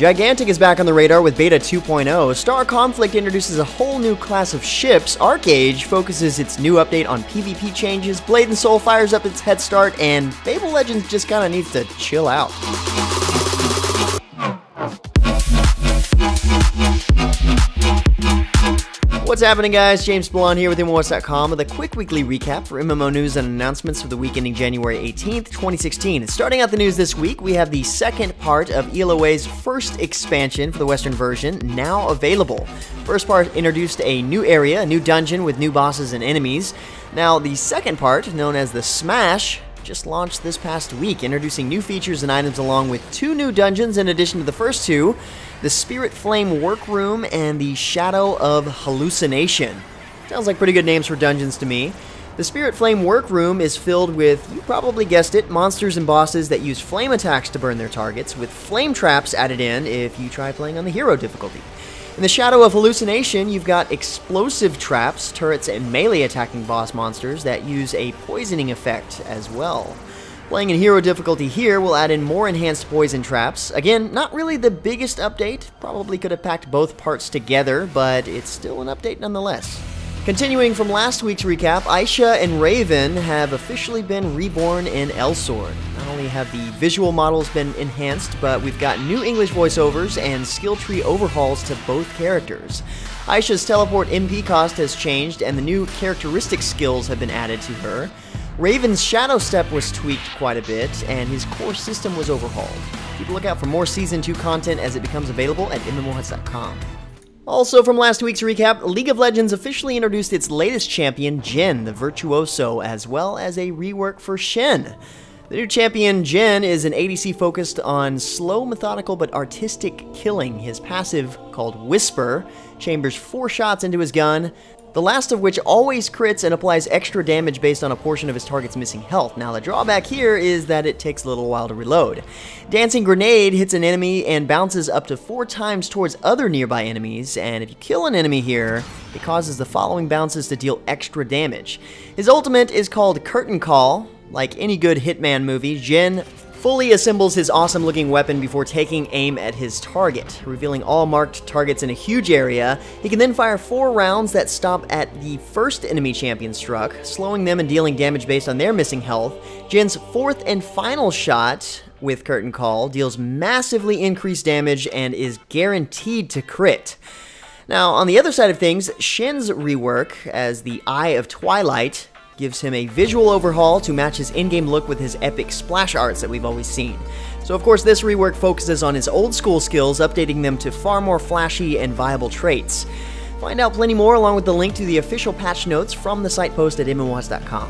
Gigantic is back on the radar with Beta 2.0. Star Conflict introduces a whole new class of ships. ArcheAge focuses its new update on PvP changes. Blade and Soul fires up its head start, and Fable Legends just kinda needs to chill out. What's happening, guys? James Ballon here with MMOHuts.com with a quick weekly recap for MMO news and announcements for the week ending January 18th, 2016. Starting out the news this week, we have the second part of ELOA's first expansion for the Western version now available. First part introduced a new area, a new dungeon with new bosses and enemies. Now, the second part, known as the Smash, just launched this past week, introducing new features and items along with 2 new dungeons in addition to the first 2, the Spirit Flame Workroom and the Shadow of Hallucination. Sounds like pretty good names for dungeons to me. The Spirit Flame Workroom is filled with, you probably guessed it, monsters and bosses that use flame attacks to burn their targets, with flame traps added in if you try playing on the hero difficulty. In the Shadow of Hallucination, you've got explosive traps, turrets, and melee attacking boss monsters that use a poisoning effect as well. Playing in hero difficulty here will add in more enhanced poison traps. Again, not really the biggest update, probably could have packed both parts together, but it's still an update nonetheless. Continuing from last week's recap, Aisha and Raven have officially been reborn in Elsword. Not only have the visual models been enhanced, but we've got new English voiceovers and skill tree overhauls to both characters. Aisha's teleport MP cost has changed, and the new characteristic skills have been added to her. Raven's Shadow Step was tweaked quite a bit, and his core system was overhauled. Keep a lookout for more Season 2 content as it becomes available at MMOHuts.com. Also from last week's recap, League of Legends officially introduced its latest champion, Jhin the Virtuoso, as well as a rework for Shen. The new champion, Jhin, is an ADC focused on slow, methodical, but artistic killing. His passive, called Whisper, chambers 4 shots into his gun, the last of which always crits and applies extra damage based on a portion of his target's missing health. Now, the drawback here is that it takes a little while to reload. Dancing Grenade hits an enemy and bounces up to 4 times towards other nearby enemies, and if you kill an enemy here, it causes the following bounces to deal extra damage. His ultimate is called Curtain Call. Like any good Hitman movie, Jhin fully assembles his awesome-looking weapon before taking aim at his target, revealing all marked targets in a huge area. He can then fire 4 rounds that stop at the first enemy champion struck, slowing them and dealing damage based on their missing health. Jin's 4th and final shot with Curtain Call deals massively increased damage and is guaranteed to crit. Now, on the other side of things, Shen's rework as the Eye of Twilight gives him a visual overhaul to match his in-game look with his epic splash arts that we've always seen. So of course this rework focuses on his old school skills, updating them to far more flashy and viable traits. Find out plenty more along with the link to the official patch notes from the site post at MMOHuts.com.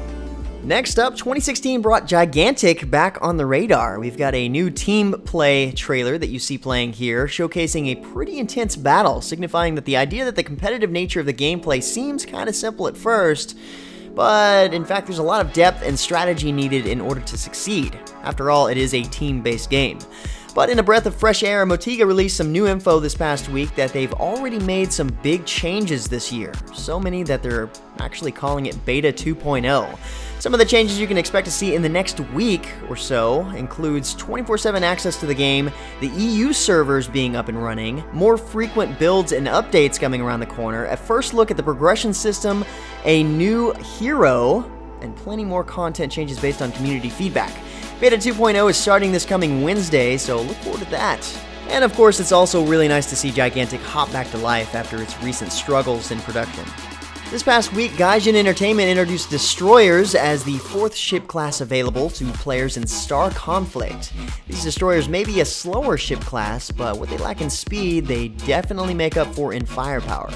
Next up, 2016 brought Gigantic back on the radar. We've got a new team play trailer that you see playing here, showcasing a pretty intense battle, signifying that the idea that the competitive nature of the gameplay seems kind of simple at first, but in fact there's a lot of depth and strategy needed in order to succeed. After all, it is a team-based game. But in a breath of fresh air, Motiga released some new info this past week that they've already made some big changes this year. So many that they're actually calling it Beta 2.0. Some of the changes you can expect to see in the next week or so includes 24/7 access to the game, the EU servers being up and running, more frequent builds and updates coming around the corner, a first look at the progression system, a new hero, and plenty more content changes based on community feedback. Beta 2.0 is starting this coming Wednesday, so look forward to that. And of course, it's also really nice to see Gigantic hop back to life after its recent struggles in production. This past week, Gaijin Entertainment introduced Destroyers as the 4th ship class available to players in Star Conflict. These Destroyers may be a slower ship class, but what they lack in speed, they definitely make up for in firepower.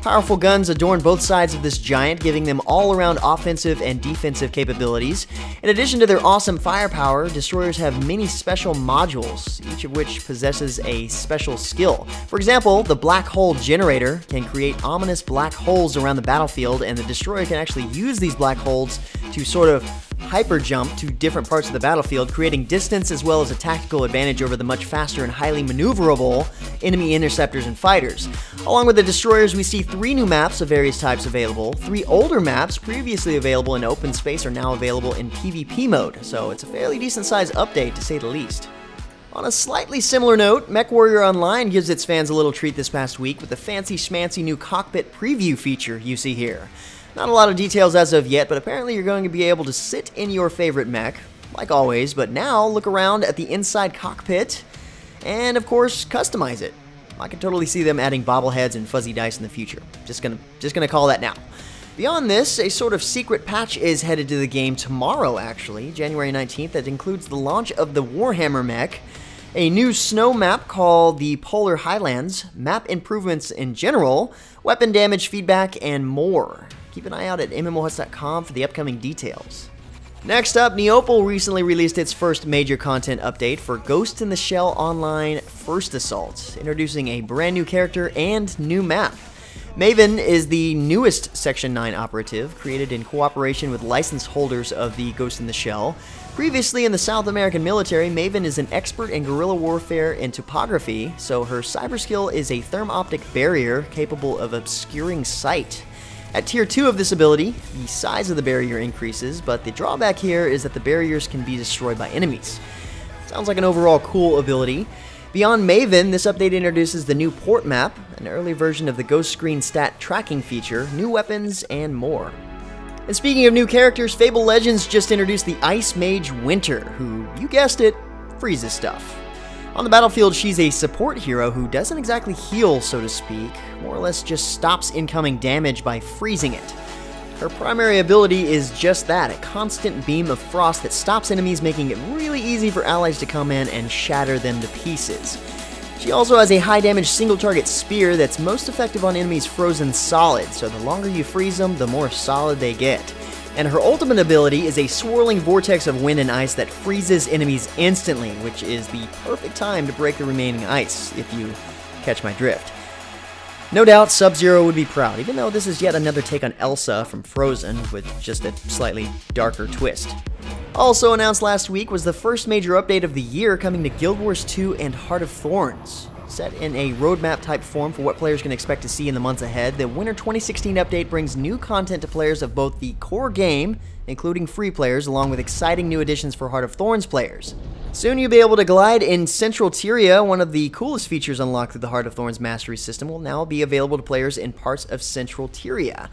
Powerful guns adorn both sides of this giant, giving them all-around offensive and defensive capabilities. In addition to their awesome firepower, Destroyers have many special modules, each of which possesses a special skill. For example, the Black Hole Generator can create ominous black holes around the battlefield, and the Destroyer can actually use these black holes to sort of hyper jump to different parts of the battlefield, creating distance as well as a tactical advantage over the much faster and highly maneuverable enemy interceptors and fighters. Along with the Destroyers, we see 3 new maps of various types available. 3 older maps previously available in open space are now available in PvP mode, so it's a fairly decent sized update to say the least. On a slightly similar note, MechWarrior Online gives its fans a little treat this past week with the fancy schmancy new cockpit preview feature you see here. Not a lot of details as of yet, but apparently you're going to be able to sit in your favorite mech, like always, but now look around at the inside cockpit and, of course, customize it. I can totally see them adding bobbleheads and fuzzy dice in the future. Just gonna call that now. Beyond this, a sort of secret patch is headed to the game tomorrow, actually, January 19th, that includes the launch of the Warhammer mech, a new snow map called the Polar Highlands, map improvements in general, weapon damage feedback, and more. Keep an eye out at MMOHuts.com for the upcoming details. Next up, Neople recently released its first major content update for Ghost in the Shell Online First Assault, introducing a brand new character and new map. Maven is the newest Section 9 operative, created in cooperation with license holders of the Ghost in the Shell. Previously in the South American military, Maven is an expert in guerrilla warfare and topography, so her cyber skill is a thermoptic barrier capable of obscuring sight. At Tier 2 of this ability, the size of the barrier increases, but the drawback here is that the barriers can be destroyed by enemies. Sounds like an overall cool ability. Beyond Maven, this update introduces the new port map, an early version of the ghost screen stat tracking feature, new weapons, and more. And speaking of new characters, Fable Legends just introduced the Ice Mage Winter, who, you guessed it, freezes stuff. On the battlefield, she's a support hero who doesn't exactly heal, so to speak, more or less just stops incoming damage by freezing it. Her primary ability is just that, a constant beam of frost that stops enemies, making it really easy for allies to come in and shatter them to pieces. She also has a high damage single target spear that's most effective on enemies frozen solid, so the longer you freeze them, the more solid they get. And her ultimate ability is a swirling vortex of wind and ice that freezes enemies instantly, which is the perfect time to break the remaining ice, if you catch my drift. No doubt Sub-Zero would be proud, even though this is yet another take on Elsa from Frozen, with just a slightly darker twist. Also announced last week was the first major update of the year coming to Guild Wars 2 and Heart of Thorns. Set in a roadmap type form for what players can expect to see in the months ahead, the Winter 2016 update brings new content to players of both the core game, including free players, along with exciting new additions for Heart of Thorns players. Soon you'll be able to glide in Central Tyria. One of the coolest features unlocked through the Heart of Thorns Mastery system will now be available to players in parts of Central Tyria.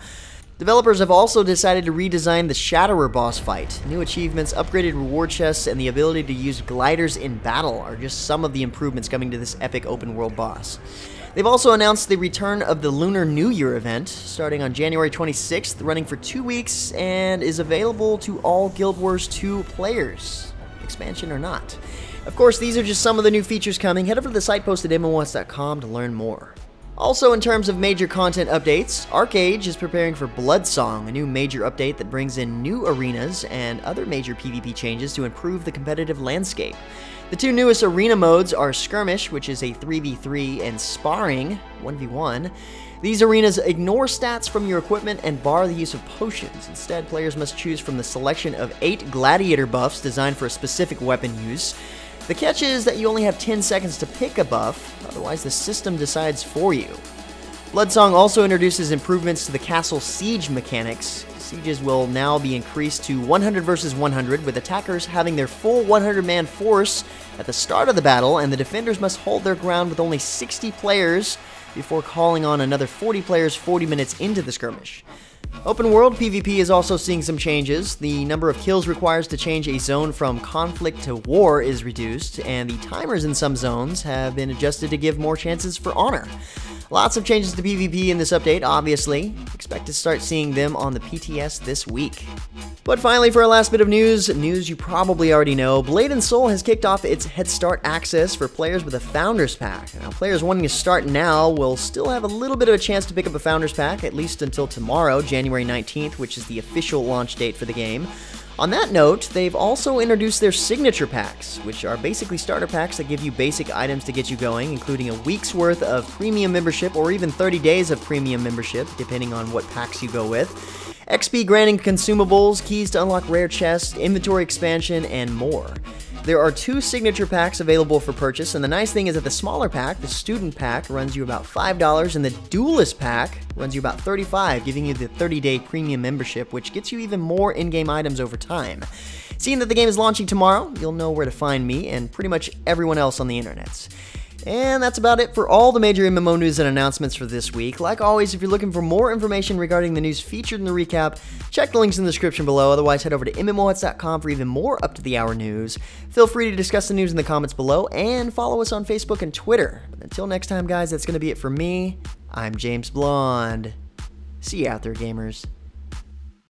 Developers have also decided to redesign the Shatterer boss fight. New achievements, upgraded reward chests, and the ability to use gliders in battle are just some of the improvements coming to this epic open world boss. They've also announced the return of the Lunar New Year event, starting on January 26th, running for 2 weeks, and is available to all Guild Wars 2 players, expansion or not. Of course, these are just some of the new features coming. Head over to the site posted at MMOHuts.com to learn more. Also, in terms of major content updates, ArcheAge is preparing for Bloodsong, a new major update that brings in new arenas and other major PvP changes to improve the competitive landscape. The two newest arena modes are Skirmish, which is a 3v3, and Sparring, 1v1. These arenas ignore stats from your equipment and bar the use of potions. Instead, players must choose from the selection of 8 gladiator buffs designed for a specific weapon use. The catch is that you only have 10 seconds to pick a buff, otherwise the system decides for you. Bloodsong also introduces improvements to the castle siege mechanics. Sieges will now be increased to 100 versus 100, with attackers having their full 100-man force at the start of the battle, and the defenders must hold their ground with only 60 players before calling on another 40 players 40 minutes into the skirmish. Open world PvP is also seeing some changes. The number of kills required to change a zone from conflict to war is reduced, and the timers in some zones have been adjusted to give more chances for honor. Lots of changes to PvP in this update, obviously. Expect to start seeing them on the PTS this week. But finally, for our last bit of news you probably already know, Blade & Soul has kicked off its Head Start access for players with a Founders Pack. Now, players wanting to start now will still have a little bit of a chance to pick up a Founders Pack, at least until tomorrow, January 19th, which is the official launch date for the game. On that note, they've also introduced their Signature Packs, which are basically starter packs that give you basic items to get you going, including a week's worth of premium membership or even 30 days of premium membership, depending on what packs you go with, XP granting consumables, keys to unlock rare chests, inventory expansion, and more. There are 2 signature packs available for purchase, and the nice thing is that the smaller pack, the Student Pack, runs you about $5, and the Duelist Pack runs you about $35, giving you the 30-day premium membership, which gets you even more in-game items over time. Seeing that the game is launching tomorrow, you'll know where to find me and pretty much everyone else on the internets. And that's about it for all the major MMO news and announcements for this week. Like always, if you're looking for more information regarding the news featured in the recap, check the links in the description below. Otherwise, head over to MMOHuts.com for even more up-to-the-hour news. Feel free to discuss the news in the comments below, and follow us on Facebook and Twitter. But until next time, guys, that's going to be it for me. I'm James Blonde. See you out there, gamers.